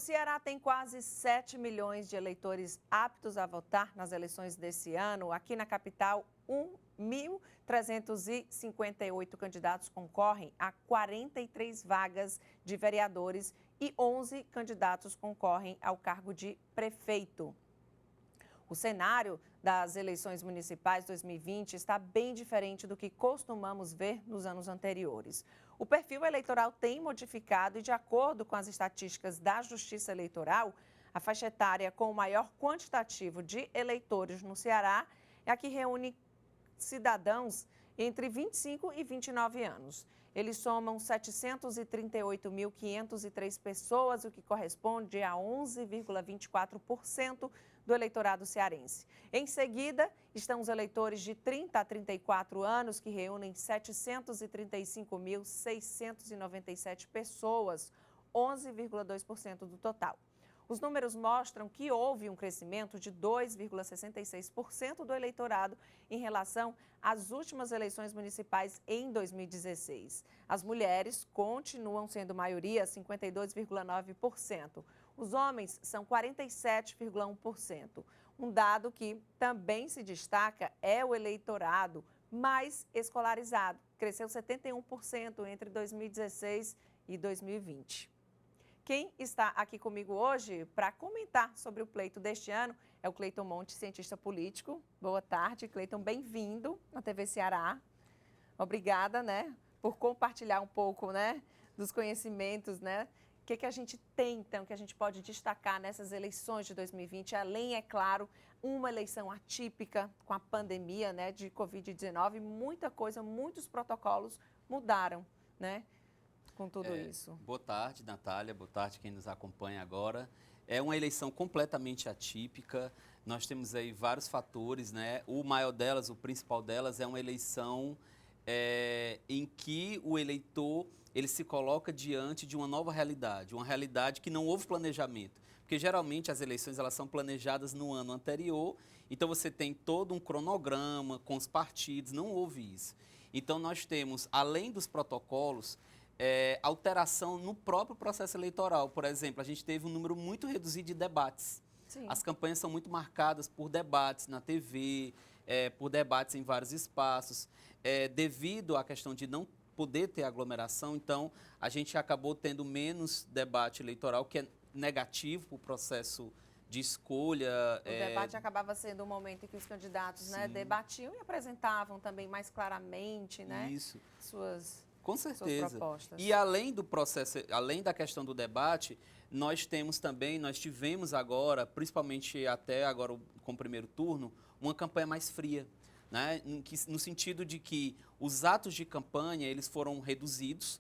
Ceará tem quase 7 milhões de eleitores aptos a votar nas eleições desse ano. Aqui na capital, 1.358 candidatos concorrem a 43 vagas de vereadores e 11 candidatos concorrem ao cargo de prefeito. O cenário das eleições municipais 2020 está bem diferente do que costumamos ver nos anos anteriores. O perfil eleitoral tem modificado e, de acordo com as estatísticas da Justiça Eleitoral, a faixa etária com o maior quantitativo de eleitores no Ceará é a que reúne cidadãos entre 25 e 29 anos. Eles somam 738.503 pessoas, o que corresponde a 11,24% do eleitorado cearense. Em seguida, estão os eleitores de 30 a 34 anos, que reúnem 735.697 pessoas, 11,2% do total. Os números mostram que houve um crescimento de 2,66% do eleitorado em relação às últimas eleições municipais em 2016. As mulheres continuam sendo maioria, 52,9%. Os homens são 47,1%. Um dado que também se destaca é o eleitorado mais escolarizado. Cresceu 71% entre 2016 e 2020. Quem está aqui comigo hoje para comentar sobre o pleito deste ano é o Cleiton Monte, cientista político. Boa tarde, Cleiton, bem-vindo à TV Ceará. Obrigada, por compartilhar um pouco, dos conhecimentos, O que a gente tem, então, que a gente pode destacar nessas eleições de 2020, além, é claro, uma eleição atípica com a pandemia, de Covid-19, muita coisa, muitos protocolos mudaram, com tudo isso. Boa tarde, Natália. Boa tarde quem nos acompanha agora. É uma eleição completamente atípica. Nós temos aí vários fatores, O maior delas, o principal delas, é uma eleição em que o eleitor ele se coloca diante de uma nova realidade, uma realidade que não houve planejamento. Porque geralmente as eleições elas são planejadas no ano anterior, então você tem todo um cronograma com os partidos, não houve isso. Então nós temos, além dos protocolos, alteração no próprio processo eleitoral. Por exemplo, a gente teve um número muito reduzido de debates. Sim. As campanhas são muito marcadas por debates na TV, por debates em vários espaços. Devido à questão de não poder ter aglomeração, então a gente acabou tendo menos debate eleitoral, que é negativo para o processo de escolha. O debate acabava sendo um momento em que os candidatos debatiam e apresentavam também mais claramente Isso. suas... Com certeza. Suas propostas. E além do processo, além da questão do debate, nós tivemos agora, principalmente até agora com o primeiro turno, uma campanha mais fria, no sentido de que os atos de campanha eles foram reduzidos,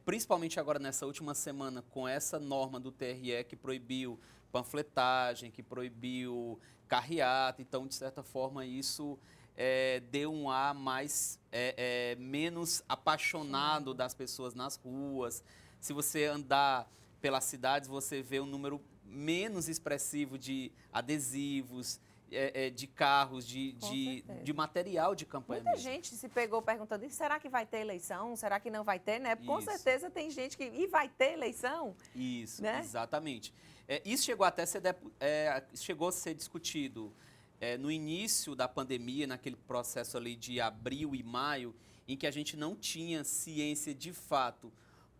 principalmente agora nessa última semana com essa norma do TRE que proibiu panfletagem, que proibiu carreata, então de certa forma isso deu um ar menos apaixonado das pessoas nas ruas. Se você andar pelas cidades, você vê um número menos expressivo de adesivos, de carros, de material de campanha. Muita gente se pegou perguntando, e será que vai ter eleição? Será que não vai ter, Com certeza tem gente que... E vai ter eleição? Isso, exatamente. Isso chegou até chegou a ser discutido no início da pandemia, naquele processo ali de abril e maio, em que a gente não tinha ciência de fato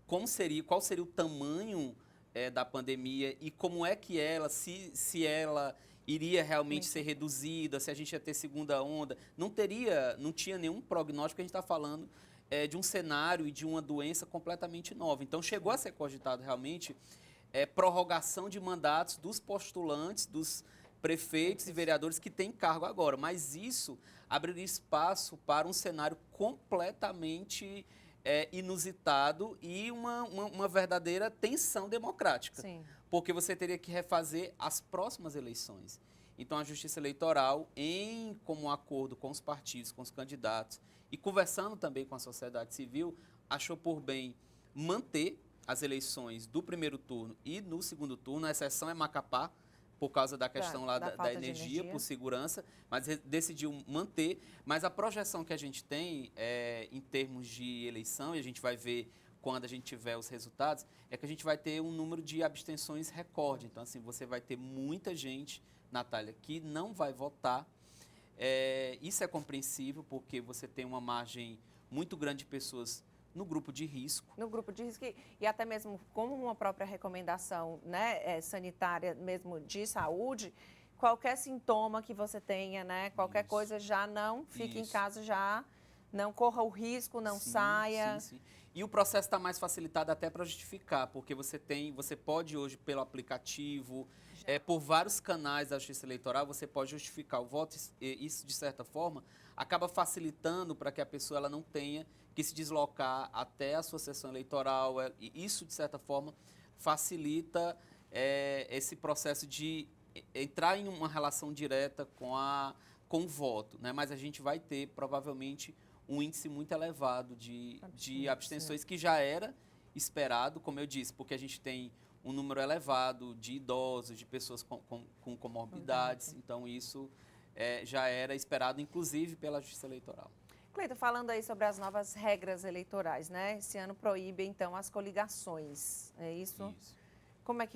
qual seria o tamanho da pandemia e como é que se ela iria realmente ser reduzida, se a gente ia ter segunda onda. Não tinha nenhum prognóstico, a gente está falando de um cenário e de uma doença completamente nova. Então chegou a ser cogitado realmente prorrogação de mandatos dos postulantes, dos prefeitos e vereadores que têm cargo agora, mas isso abriria espaço para um cenário completamente inusitado e uma verdadeira tensão democrática. Sim. Porque você teria que refazer as próximas eleições. Então, a Justiça Eleitoral, em comum acordo com os partidos, com os candidatos e conversando também com a sociedade civil, achou por bem manter as eleições do primeiro turno e no segundo turno. A exceção é Macapá, por causa da questão lá da energia, por segurança, mas decidiu manter. Mas a projeção que a gente tem em termos de eleição, e a gente vai ver quando a gente tiver os resultados, é que a gente vai ter um número de abstenções recorde. Então, assim, você vai ter muita gente, Natália, que não vai votar. Isso é compreensível, porque você tem uma margem muito grande de pessoas no grupo de risco. No grupo de risco e até mesmo como uma própria recomendação, né, sanitária mesmo de saúde, qualquer sintoma que você tenha, né, qualquer coisa já não fique em casa, já não corra o risco, não saia. Sim. E o processo está mais facilitado até para justificar, porque você pode hoje pelo aplicativo, por vários canais da Justiça Eleitoral, você pode justificar o voto. Isso, de certa forma, acaba facilitando para que a pessoa ela não tenha que se deslocar até a sua sessão eleitoral. E isso, de certa forma, facilita esse processo de entrar em uma relação direta com o voto, né? Mas a gente vai ter, provavelmente, um índice muito elevado de abstenções, que já era esperado, como eu disse, porque a gente tem um número elevado de idosos, de pessoas com comorbidades. Então, isso já era esperado, inclusive, pela Justiça Eleitoral. Cleiton, falando aí sobre as novas regras eleitorais, né? Esse ano proíbe, então, as coligações, é isso? Isso. Como é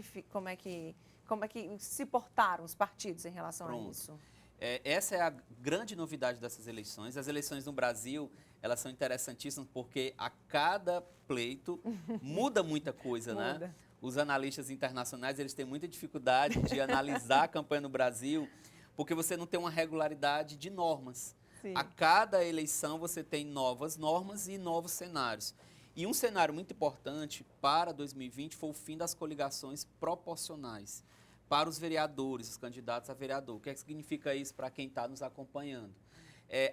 que se portaram os partidos em relação a isso? Essa é a grande novidade dessas eleições. As eleições no Brasil, elas são interessantíssimas porque a cada pleito muda muita coisa, né? Os analistas internacionais, eles têm muita dificuldade de analisar a campanha no Brasil, porque você não tem uma regularidade de normas. Sim. A cada eleição você tem novas normas e novos cenários. E um cenário muito importante para 2020 foi o fim das coligações proporcionais para os vereadores, os candidatos a vereador. O que significa isso para quem está nos acompanhando?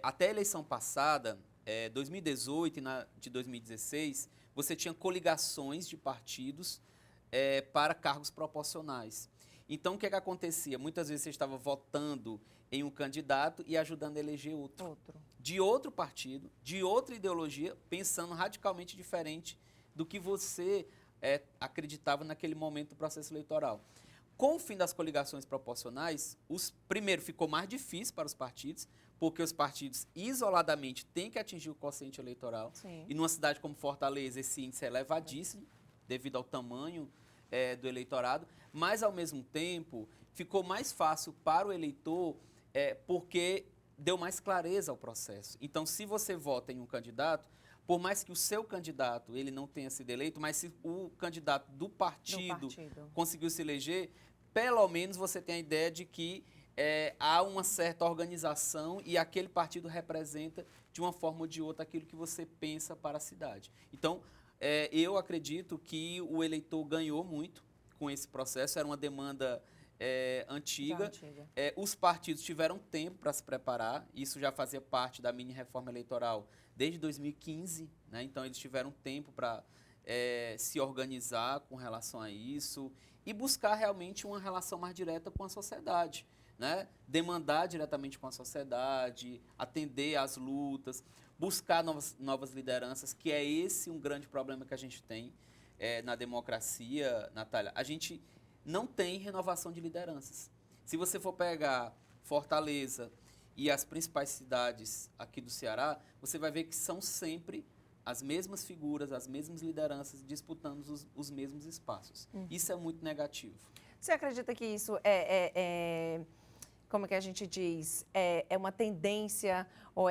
Até a eleição passada, 2018 e de 2016, você tinha coligações de partidos para cargos proporcionais. Então, o que acontecia? Muitas vezes você estava votando em um candidato e ajudando a eleger outro. De outro partido, de outra ideologia, pensando radicalmente diferente do que você acreditava naquele momento do processo eleitoral. Com o fim das coligações proporcionais, primeiro ficou mais difícil para os partidos, porque os partidos isoladamente têm que atingir o quociente eleitoral. Sim. E numa cidade como Fortaleza, esse índice é elevadíssimo, devido ao tamanho do eleitorado, mas, ao mesmo tempo, ficou mais fácil para o eleitor, porque deu mais clareza ao processo. Então, se você vota em um candidato, por mais que o seu candidato ele não tenha sido eleito, mas se o candidato do partido conseguiu se eleger, pelo menos você tem a ideia de que há uma certa organização e aquele partido representa, de uma forma ou de outra, aquilo que você pensa para a cidade. Então, eu acredito que o eleitor ganhou muito com esse processo, era uma demanda antiga. Os partidos tiveram tempo para se preparar, isso já fazia parte da mini-reforma eleitoral desde 2015, né? Então eles tiveram tempo para se organizar com relação a isso e buscar realmente uma relação mais direta com a sociedade, né? Demandar diretamente com a sociedade, atender às lutas, buscar novas lideranças, que é esse um grande problema que a gente tem na democracia, Natália. A gente não tem renovação de lideranças. Se você for pegar Fortaleza e as principais cidades aqui do Ceará, você vai ver que são sempre as mesmas figuras, as mesmas lideranças disputando os mesmos espaços. Isso é muito negativo. Você acredita que isso como é que a gente diz, é uma tendência ou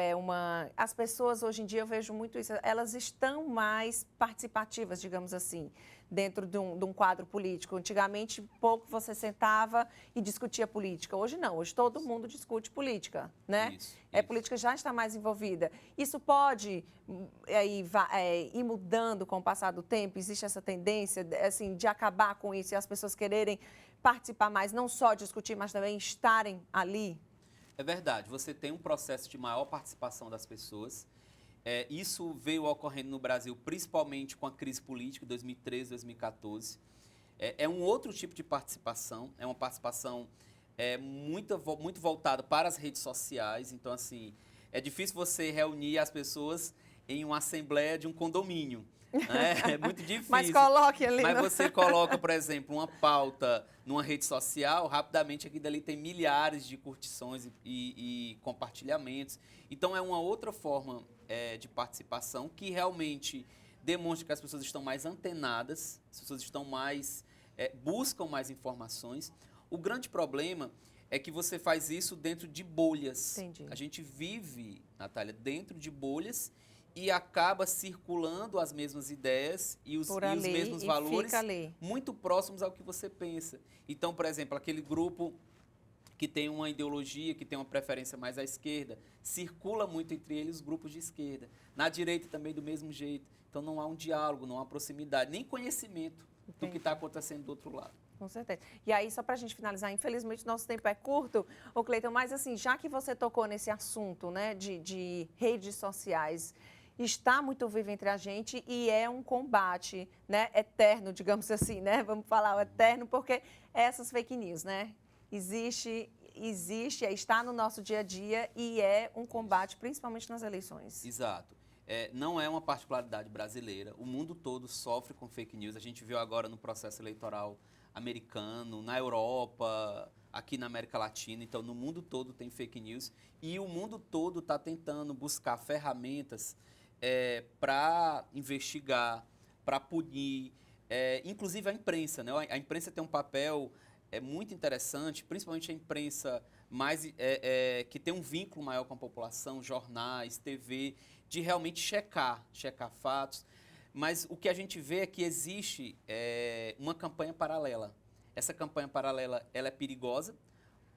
As pessoas hoje em dia, eu vejo muito isso, elas estão mais participativas, digamos assim, dentro de um quadro político. Antigamente, pouco você sentava e discutia política. Hoje não, hoje todo mundo discute política, né? Isso. A política já está mais envolvida. Isso pode ir mudando com o passar do tempo? Existe essa tendência assim, de acabar com isso e as pessoas quererem participar mais, não só discutir, mas também estarem ali? É verdade, você tem um processo de maior participação das pessoas. Isso veio ocorrendo no Brasil, principalmente com a crise política de 2013, 2014. É um outro tipo de participação, é uma participação muito voltada para as redes sociais. Então, assim, é difícil você reunir as pessoas em uma assembleia de um condomínio. É muito difícil. Mas coloque ali. Mas você coloca, por exemplo, uma pauta numa rede social, rapidamente aqui dali tem milhares de curtições e compartilhamentos. Então, é uma outra forma de participação que realmente demonstra que as pessoas estão mais antenadas, as pessoas estão mais, buscam mais informações. O grande problema é que você faz isso dentro de bolhas. Entendi. A gente vive, Natália, dentro de bolhas e acaba circulando as mesmas ideias e os mesmos valores muito próximos ao que você pensa. Então, por exemplo, aquele grupo que tem uma ideologia, que tem uma preferência mais à esquerda, circula muito entre eles os grupos de esquerda. Na direita também do mesmo jeito. Então não há um diálogo, não há proximidade, nem conhecimento do que está acontecendo do outro lado. Com certeza. E aí, só para a gente finalizar, infelizmente nosso tempo é curto, ô Cleiton, mas assim, já que você tocou nesse assunto, né, de redes sociais, está muito vivo entre a gente e é um combate, né, eterno, digamos assim, né, vamos falar o eterno, porque essas fake news, né, existe, está no nosso dia a dia e é um combate, principalmente nas eleições. Exato. Não é uma particularidade brasileira, o mundo todo sofre com fake news, a gente viu agora no processo eleitoral americano, na Europa, aqui na América Latina, então no mundo todo tem fake news e o mundo todo está tentando buscar ferramentas para investigar, para punir, inclusive a imprensa, né? A imprensa tem um papel muito interessante, principalmente a imprensa mais, que tem um vínculo maior com a população, jornais, TV, de realmente checar fatos. Mas o que a gente vê é que existe uma campanha paralela. Essa campanha paralela ela é perigosa,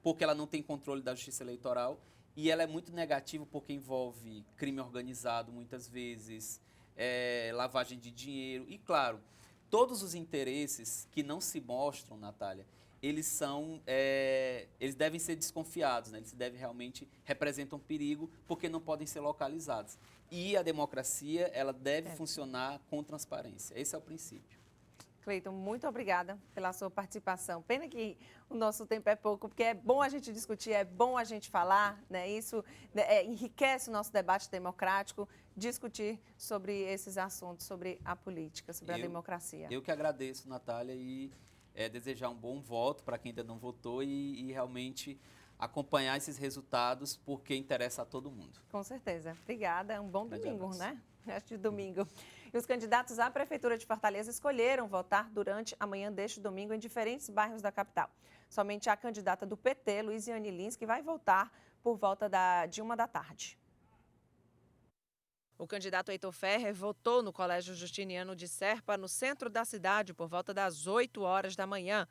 porque ela não tem controle da justiça eleitoral, e ela é muito negativa porque envolve crime organizado, muitas vezes, lavagem de dinheiro. E, claro, todos os interesses que não se mostram, Natália, eles devem ser desconfiados, né? Eles realmente representam perigo porque não podem ser localizados. E a democracia, ela deve funcionar com transparência. Esse é o princípio. Cleiton, muito obrigada pela sua participação. Pena que o nosso tempo é pouco, porque é bom a gente discutir, é bom a gente falar, né? Isso enriquece o nosso debate democrático, discutir sobre esses assuntos, sobre a política, sobre a democracia. Eu que agradeço, Natália, e desejar um bom voto para quem ainda não votou e realmente acompanhar esses resultados, porque interessa a todo mundo. Com certeza. Obrigada. Um bom domingo, né? Resto de domingo. E os candidatos à Prefeitura de Fortaleza escolheram votar durante a manhã deste domingo em diferentes bairros da capital. Somente a candidata do PT, Luiziane Lins, que vai votar por volta de 1 da tarde. O candidato Heitor Ferrer votou no Colégio Justiniano de Serpa, no centro da cidade, por volta das 8 horas da manhã.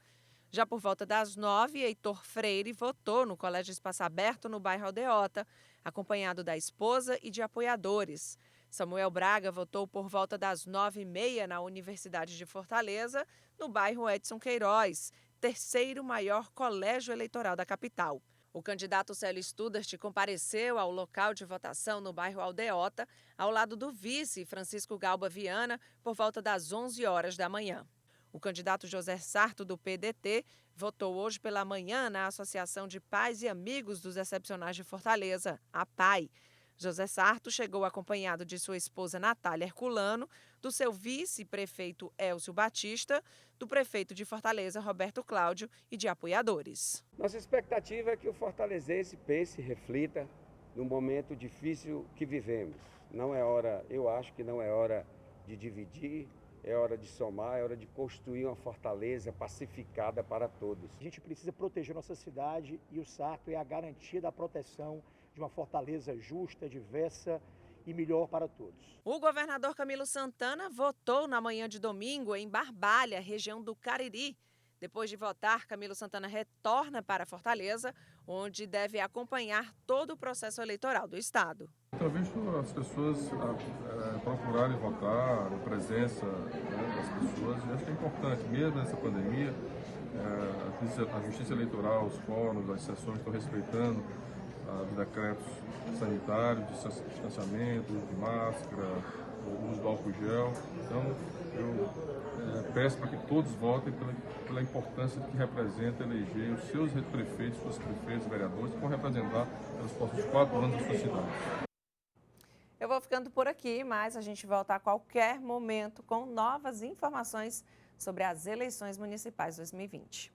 Já por volta das 9, Heitor Freire votou no Colégio Espaço Aberto, no bairro Aldeota, acompanhado da esposa e de apoiadores. Samuel Braga votou por volta das 9h30 na Universidade de Fortaleza, no bairro Edson Queiroz, terceiro maior colégio eleitoral da capital. O candidato Célio Studart compareceu ao local de votação no bairro Aldeota, ao lado do vice Francisco Galba Viana, por volta das 11 horas da manhã. O candidato José Sarto, do PDT, votou hoje pela manhã na Associação de Pais e Amigos dos Excepcionais de Fortaleza, a PAI. José Sarto chegou acompanhado de sua esposa Natália Herculano, do seu vice-prefeito Elcio Batista, do prefeito de Fortaleza, Roberto Cláudio, e de apoiadores. Nossa expectativa é que o fortalezense pense e reflita no momento difícil que vivemos. Não é hora, eu acho que não é hora de dividir, é hora de somar, é hora de construir uma Fortaleza pacificada para todos. A gente precisa proteger nossa cidade e o Sarto é a garantia da proteção de uma Fortaleza justa, diversa e melhor para todos. O governador Camilo Santana votou na manhã de domingo em Barbalha, região do Cariri. Depois de votar, Camilo Santana retorna para Fortaleza, onde deve acompanhar todo o processo eleitoral do estado. Eu visto as pessoas procurarem votar, a presença das pessoas, e acho que é importante, mesmo nessa pandemia, a Justiça Eleitoral, os fóruns, as sessões estão respeitando os decretos sanitários, de distanciamento, de máscara, o uso do álcool gel. Então, eu peço para que todos votem pela importância que representa eleger os seus prefeitos, suas prefeitos, vereadores, que vão representar pelos próximos 4 anos a sua cidade. Eu vou ficando por aqui, mas a gente volta a qualquer momento com novas informações sobre as eleições municipais 2020.